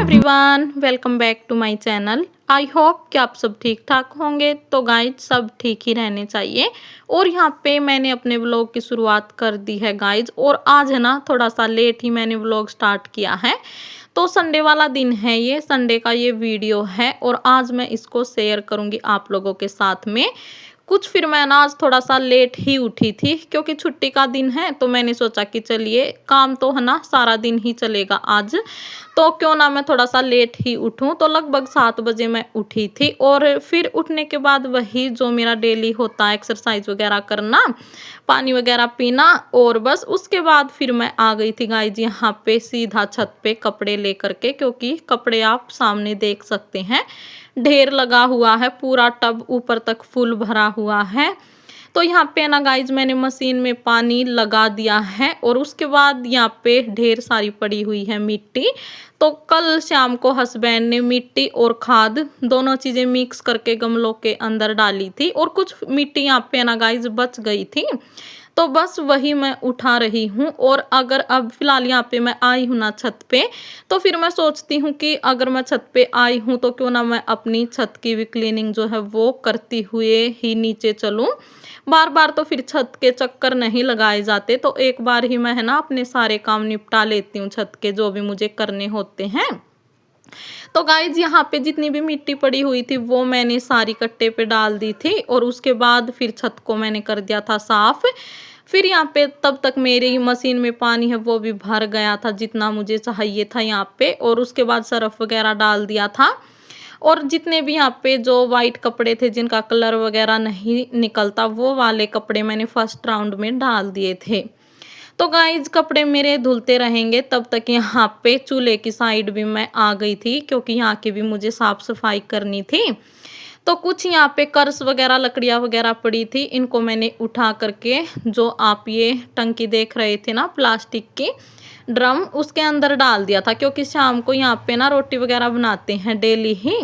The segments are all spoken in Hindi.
Everyone, welcome back to my channel. I hope कि आप सब ठीक ठाक होंगे। तो गाइज सब ठीक ही रहने चाहिए। और यहाँ पे मैंने अपने व्लॉग की शुरुआत कर दी है गाइज। और आज है ना थोड़ा सा लेट ही मैंने व्लॉग स्टार्ट किया है। तो संडे वाला दिन है, ये संडे का ये वीडियो है और आज मैं इसको शेयर करूँगी आप लोगों के साथ में। कुछ फिर मैं ना आज थोड़ा सा लेट ही उठी थी क्योंकि छुट्टी का दिन है। तो मैंने सोचा कि चलिए काम तो है ना सारा दिन ही चलेगा आज, तो क्यों ना मैं थोड़ा सा लेट ही उठूं। तो लगभग 7 बजे मैं उठी थी और फिर उठने के बाद वही जो मेरा डेली होता है, एक्सरसाइज वगैरह करना, पानी वगैरह पीना, और बस उसके बाद फिर मैं आ गई थी गाइज यहाँ पे सीधा छत पे कपड़े लेकर के, क्योंकि कपड़े आप सामने देख सकते हैं ढेर लगा हुआ है, पूरा टब ऊपर तक फुल भरा हुआ है। तो यहाँ पे ना गाइज मैंने मशीन में पानी लगा दिया है और उसके बाद यहाँ पे ढेर सारी पड़ी हुई है मिट्टी। तो कल शाम को हस्बैंड ने मिट्टी और खाद दोनों चीज़ें मिक्स करके गमलों के अंदर डाली थी और कुछ मिट्टी यहाँ पे ना गाइज बच गई थी। तो बस वही मैं उठा रही हूँ। और अगर अब फिलहाल यहाँ पे मैं आई हूँ ना छत पे, तो फिर मैं सोचती हूँ कि अगर मैं छत पे आई हूँ तो क्यों ना मैं अपनी छत की भी क्लीनिंग जो है वो करती हुए ही नीचे चलूँ। बार बार तो फिर छत के चक्कर नहीं लगाए जाते, तो एक बार ही मैं है ना अपने सारे काम निपटा लेती हूँ छत के जो भी मुझे करने होते हैं। तो गाइज यहाँ पे जितनी भी मिट्टी पड़ी हुई थी वो मैंने सारी कट्टे पे डाल दी थी और उसके बाद फिर छत को मैंने कर दिया था साफ। फिर यहाँ पे तब तक मेरी मशीन में पानी है वो भी भर गया था जितना मुझे चाहिए था यहाँ पे, और उसके बाद सरफ वगैरह डाल दिया था। और जितने भी यहाँ पे जो वाइट कपड़े थे जिनका कलर वगैरह नहीं निकलता, वो वाले कपड़े मैंने फर्स्ट राउंड में डाल दिए थे। तो गाइज कपड़े मेरे धुलते रहेंगे तब तक यहाँ पे चूल्हे की साइड भी मैं आ गई थी, क्योंकि यहाँ की भी मुझे साफ सफाई करनी थी। तो कुछ यहाँ पे कर्स वगैरह लकड़ियाँ वगैरह पड़ी थी, इनको मैंने उठा करके जो आप ये टंकी देख रहे थे ना प्लास्टिक की ड्रम, उसके अंदर डाल दिया था। क्योंकि शाम को यहाँ पे ना रोटी वगैरह बनाते हैं डेली ही,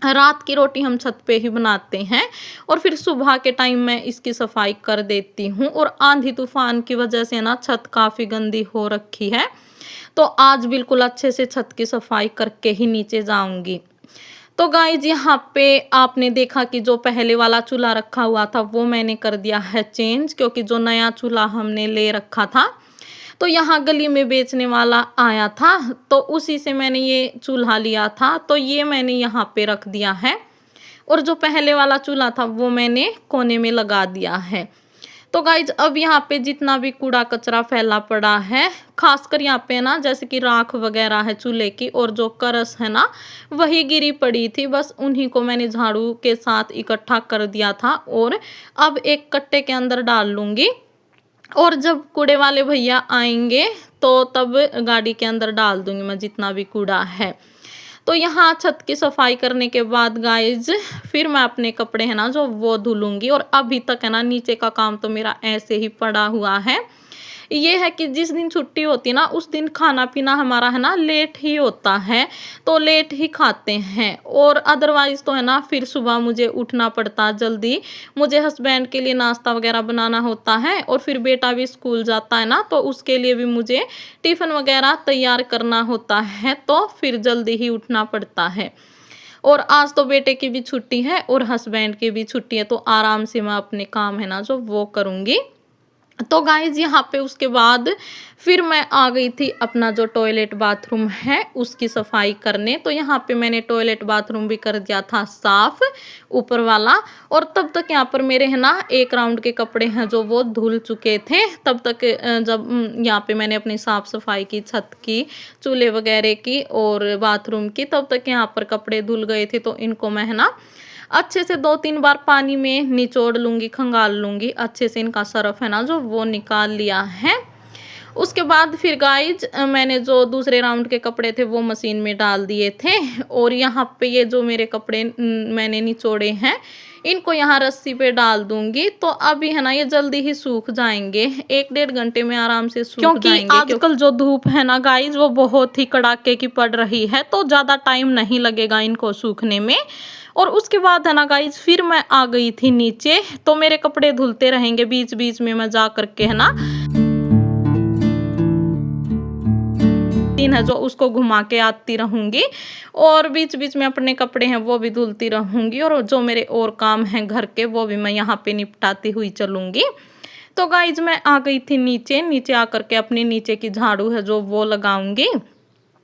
रात की रोटी हम छत पे ही बनाते हैं और फिर सुबह के टाइम मैं इसकी सफाई कर देती हूँ। और आंधी तूफान की वजह से ना छत काफ़ी गंदी हो रखी है, तो आज बिल्कुल अच्छे से छत की सफाई करके ही नीचे जाऊंगी। तो गाइज यहाँ पे आपने देखा कि जो पहले वाला चूल्हा रखा हुआ था वो मैंने कर दिया है चेंज, क्योंकि जो नया चूल्हा हमने ले रखा था तो यहाँ गली में बेचने वाला आया था, तो उसी से मैंने ये चूल्हा लिया था। तो ये मैंने यहाँ पे रख दिया है और जो पहले वाला चूल्हा था वो मैंने कोने में लगा दिया है। तो गाइज अब यहाँ पे जितना भी कूड़ा कचरा फैला पड़ा है, खासकर यहाँ पे ना जैसे कि राख वगैरह है चूल्हे की और जो करस है ना वही गिरी पड़ी थी, बस उन्हीं को मैंने झाड़ू के साथ इकट्ठा कर दिया था और अब एक कट्टे के अंदर डाल लूँगी। और जब कूड़े वाले भैया आएंगे तो तब गाड़ी के अंदर डाल दूंगी मैं जितना भी कूड़ा है। तो यहाँ छत की सफाई करने के बाद गाइज फिर मैं अपने कपड़े है ना जो वो धुलूंगी। और अभी तक है ना नीचे का काम तो मेरा ऐसे ही पड़ा हुआ है। ये है कि जिस दिन छुट्टी होती है ना उस दिन खाना पीना हमारा है ना लेट ही होता है, तो लेट ही खाते हैं। और अदरवाइज़ तो है ना फिर सुबह मुझे उठना पड़ता जल्दी, मुझे हस्बैंड के लिए नाश्ता वगैरह बनाना होता है और फिर बेटा भी स्कूल जाता है ना, तो उसके लिए भी मुझे टिफ़िन वगैरह तैयार करना होता है, तो फिर जल्दी ही उठना पड़ता है। और आज तो बेटे की भी छुट्टी है और हस्बैंड की भी छुट्टी है, तो आराम से मैं अपने काम है ना जो वो करूँगी। तो गाइज यहाँ पे उसके बाद फिर मैं आ गई थी अपना जो टॉयलेट बाथरूम है उसकी सफाई करने। तो यहाँ पे मैंने टॉयलेट बाथरूम भी कर दिया था साफ ऊपर वाला। और तब तक यहाँ पर मेरे है ना एक राउंड के कपड़े हैं जो वो धुल चुके थे। तब तक जब यहाँ पे मैंने अपनी साफ सफाई की छत की, चूल्हे वगैरह की और बाथरूम की, तब तक यहाँ पर कपड़े धुल गए थे। तो इनको मैं है ना अच्छे से 2-3 बार पानी में निचोड़ लूँगी, खंगाल लूँगी अच्छे से, इनका सरफ है ना जो वो निकाल लिया है। उसके बाद फिर गाइज मैंने जो दूसरे राउंड के कपड़े थे वो मशीन में डाल दिए थे। और यहाँ पे ये जो मेरे कपड़े मैंने निचोड़े हैं इनको यहाँ रस्सी पे डाल दूंगी। तो अभी है ना ये जल्दी ही सूख जाएंगे, 1-1.5 घंटे में आराम से सूख जाएंगे। क्योंकि आजकल जो धूप है ना गाइज वो बहुत ही कड़ाके की पड़ रही है, तो ज़्यादा टाइम नहीं लगेगा इनको सूखने में। और उसके बाद है ना गाइज फिर मैं आ गई थी नीचे। तो मेरे कपड़े धुलते रहेंगे, बीच बीच में मैं जा करके है ना मशीन है जो उसको घुमा के आती रहूँगी और बीच बीच में अपने कपड़े हैं वो भी धुलती रहूँगी और जो मेरे और काम हैं घर के वो भी मैं यहाँ पे निपटाती हुई चलूँगी। तो गाइज मैं आ गई थी नीचे आकर के अपनी नीचे की झाड़ू है जो वो लगाऊंगी।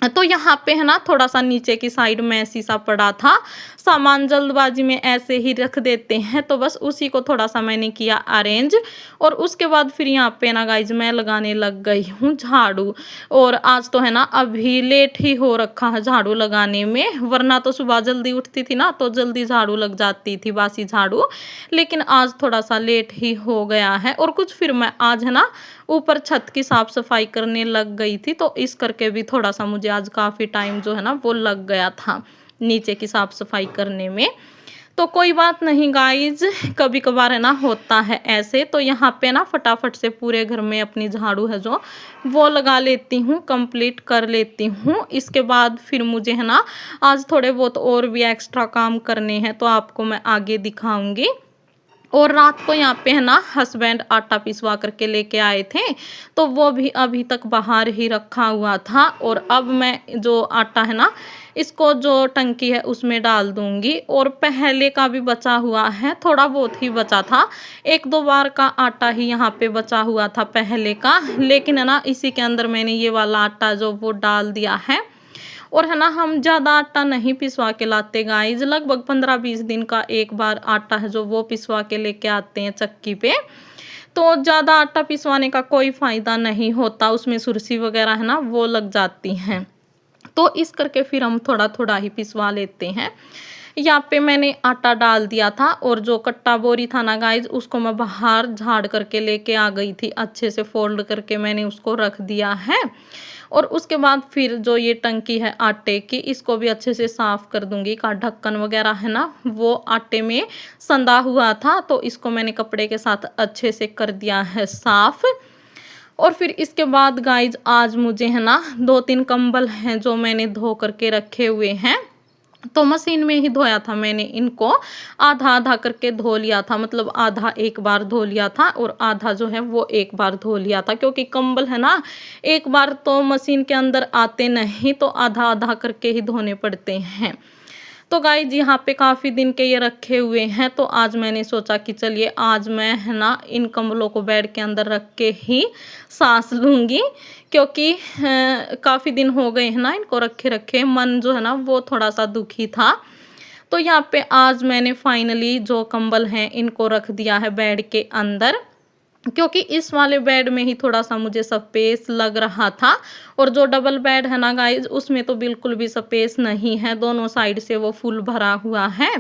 तो यहाँ पे है ना थोड़ा सा नीचे की साइड में ऐसी सा पड़ा था, सामान जल्दबाजी में ऐसे ही रख देते हैं, तो बस उसी को थोड़ा सा मैंने किया अरेंज। और उसके बाद फिर यहाँ पे ना गाइज मैं लगाने लग गई हूँ झाड़ू। और आज तो है ना अभी लेट ही हो रखा है झाड़ू लगाने में, वरना तो सुबह जल्दी उठती थी ना तो जल्दी झाड़ू लग जाती थी, बासी झाड़ू। लेकिन आज थोड़ा सा लेट ही हो गया है। और कुछ फिर मैं आज है ना ऊपर छत की साफ सफाई करने लग गई थी, तो इस करके भी थोड़ा सा मुझे आज काफ़ी टाइम जो है ना वो लग गया था नीचे की साफ सफाई करने में। तो कोई बात नहीं गाइज, कभी कभार है ना होता है ऐसे। तो यहाँ पे ना फटाफट से पूरे घर में अपनी झाड़ू है जो वो लगा लेती हूँ, कंप्लीट कर लेती हूँ। इसके बाद फिर मुझे है ना आज थोड़े बहुत और भी एक्स्ट्रा काम करने हैं, तो आपको मैं आगे दिखाऊंगी। और रात को यहाँ पे है ना हस्बैंड आटा पिसवा करके लेके आए थे, तो वो भी अभी तक बाहर ही रखा हुआ था। और अब मैं जो आटा है ना इसको जो टंकी है उसमें डाल दूंगी। और पहले का भी बचा हुआ है, थोड़ा बहुत ही बचा था, 1-2 बार का आटा ही यहाँ पे बचा हुआ था पहले का, लेकिन है ना इसी के अंदर मैंने ये वाला आटा जो वो डाल दिया है। और है ना हम ज़्यादा आटा नहीं पिसवा के लाते गाइज, लगभग 15-20 दिन का एक बार आटा है जो वो पिसवा के लेके आते हैं चक्की पे। तो ज़्यादा आटा पिसवाने का कोई फ़ायदा नहीं होता, उसमें सुरसी वगैरह है ना वो लग जाती हैं। तो इस करके फिर हम थोड़ा थोड़ा ही पिसवा लेते हैं। यहाँ पे मैंने आटा डाल दिया था और जो कट्टा बोरी था ना गाइज उसको मैं बाहर झाड़ करके लेके आ गई थी, अच्छे से फोल्ड करके मैंने उसको रख दिया है। और उसके बाद फिर जो ये टंकी है आटे की इसको भी अच्छे से साफ कर दूंगी। का ढक्कन वगैरह है ना वो आटे में संधा हुआ था, तो इसको मैंने कपड़े के साथ अच्छे से कर दिया है साफ। और फिर इसके बाद गाइज आज मुझे है ना 2-3 कंबल हैं जो मैंने धो करके रखे हुए हैं, तो मशीन में ही धोया था मैंने इनको, आधा आधा करके धो लिया था, मतलब आधा एक बार धो लिया था और आधा जो है वो एक बार धो लिया था, क्योंकि कंबल है ना एक बार तो मशीन के अंदर आते नहीं, तो आधा आधा करके ही धोने पड़ते हैं। तो गाइज यहाँ पे काफ़ी दिन के ये रखे हुए हैं, तो आज मैंने सोचा कि चलिए आज मैं है ना इन कंबलों को बेड के अंदर रख के ही सांस लूँगी, क्योंकि काफ़ी दिन हो गए हैं ना इनको रखे रखे, मन जो है ना वो थोड़ा सा दुखी था। तो यहाँ पे आज मैंने फाइनली जो कंबल हैं इनको रख दिया है बेड के अंदर, क्योंकि इस वाले बेड में ही थोड़ा सा मुझे स्पेस लग रहा था। और जो डबल बेड है ना गाइज उसमें तो बिल्कुल भी स्पेस नहीं है, दोनों साइड से वो फुल भरा हुआ है।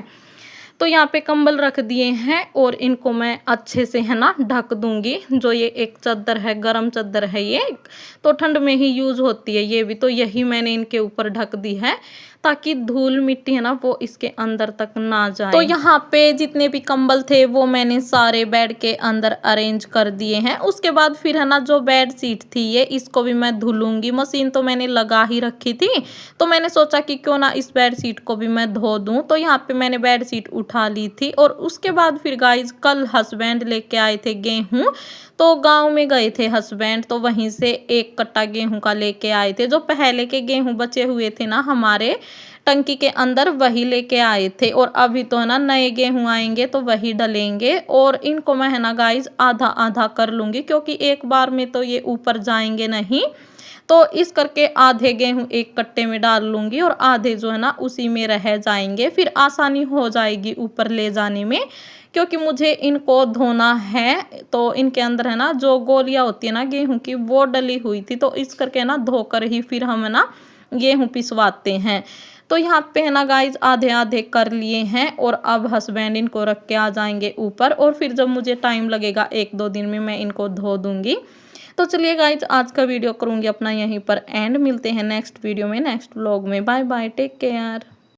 तो यहाँ पे कंबल रख दिए हैं और इनको मैं अच्छे से है ना ढक दूंगी। जो ये एक चादर है, गरम चादर है, ये तो ठंड में ही यूज होती है, ये भी तो यही मैंने इनके ऊपर ढक दी है ताकि धूल मिट्टी है ना वो इसके अंदर तक ना जाए। तो यहाँ पे जितने भी कंबल थे वो मैंने सारे बेड के अंदर अरेंज कर दिए हैं। उसके बाद फिर है ना जो बेड शीट थी ये इसको भी मैं धुलूंगी, मशीन तो मैंने लगा ही रखी थी, तो मैंने सोचा कि क्यों ना इस बेड शीट को भी मैं धो दूं। तो यहाँ पे मैंने बेड शीट उठा ली थी। और उसके बाद फिर गाइज कल हस्बैंड लेके आए थे गेहूँ, तो गांव में गए थे हस्बैंड, तो वहीं से 1 कट्टा गेहूं का लेके आए थे। जो पहले के गेहूं बचे हुए थे ना हमारे टंकी के अंदर वही लेके आए थे। और अभी तो है ना नए गेहूं आएंगे तो वही डलेंगे। और इनको मैं है ना गाइज आधा आधा कर लूँगी, क्योंकि एक बार में तो ये ऊपर जाएंगे नहीं, तो इस करके आधे गेहूं एक कट्टे में डाल लूँगी और आधे जो है ना उसी में रह जाएंगे, फिर आसानी हो जाएगी ऊपर ले जाने में। क्योंकि मुझे इनको धोना है, तो इनके अंदर है ना जो गोलियां होती है ना गेहूं की वो डली हुई थी, तो इस करके ना धोकर ही फिर हम है ना गेहूं पिसवाते हैं। तो यहाँ पे है ना गाइज आधे आधे कर लिए हैं और अब हस्बैंड इनको रख के आ जाएंगे ऊपर, और फिर जब मुझे टाइम लगेगा 1-2 दिन में मैं इनको धो दूंगी। तो चलिए गाइज आज का वीडियो करूँगी अपना यहीं पर एंड, मिलते हैं नेक्स्ट वीडियो में, नेक्स्ट व्लॉग में। Bye bye, take care.